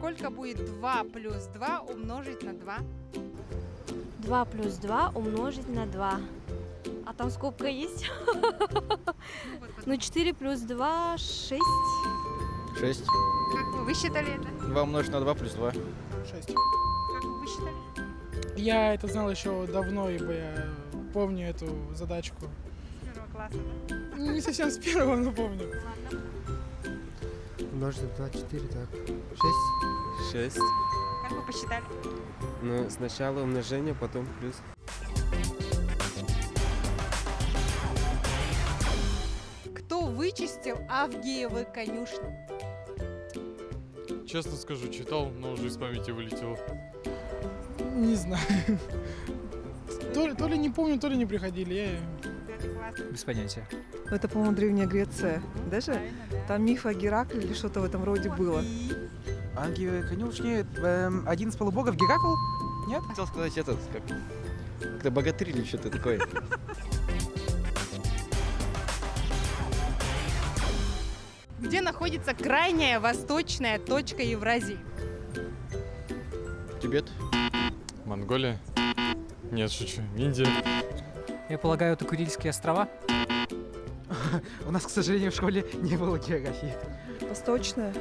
Сколько будет 2 плюс 2 умножить на 2? 2 плюс 2 умножить на 2. А там скобка есть? Ну, 4 плюс 2, 6. 6. Как вы высчитали это? 2 умножить на 2 плюс 2. 6. Как вы высчитали? Я это знал еще давно, ибо я помню эту задачку. С первого класса, да? Не совсем с первого, но помню. Ладно. Умножить на 2, 4, так. 6. 6. Как вы посчитали? Ну, сначала умножение, потом плюс. Кто вычистил Авгиевы конюшни? Честно скажу, читал, но уже из памяти вылетело. Не знаю. То ли не помню, то ли не приходили. Пятый класс. Без понятия. Это, по-моему, Древняя Греция. Даже Правильно, да. там миф о Геракле или что-то в этом роде было. Ангелы конюшни, один из полубогов Геракл? Нет? Хотел сказать этот, как-то богатырь или что-то такое. Где находится крайняя восточная точка Евразии? Тибет. Монголия? Нет, шучу. Индия. Я полагаю, это Курильские острова? У нас, к сожалению, в школе не было географии. Восточная.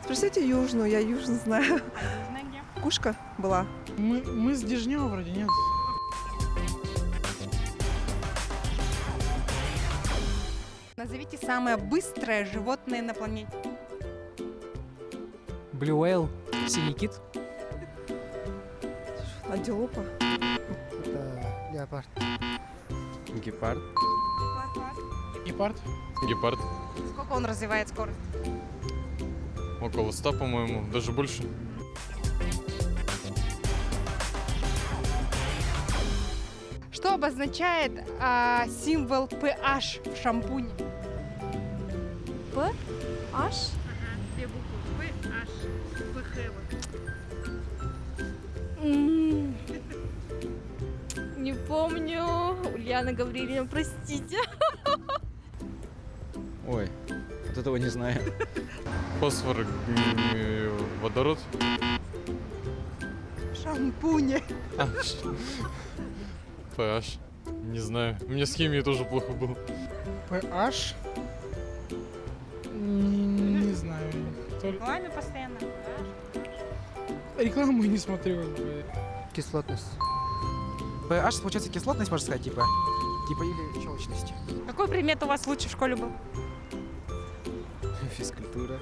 Спросите южную, я южную знаю. А южная где? Кушка была. Мы с Дежнева вроде, нет? Назовите самое быстрое животное на планете. Blue Whale, синий кит. Антилопа. Это леопард. Гепард. Гепард. Гепард. Сколько он развивает скорость? Около 100, по-моему, даже больше. Что обозначает символ PH в шампуне? П, H. Две буквы PH. ПХ вот. Не помню. Ульяна Гавриловна, простите. Ой, вот этого не знаю. Фосфор, водород. Шампуня. PH. Не знаю. У меня с химией тоже плохо было. PH. Не знаю. Ладно, постоянно. Рекламу не смотрю. Как бы. Кислотность. PH, получается, кислотность, можно сказать, типа или щелочность. Какой предмет у вас лучше в школе был? Физкультура.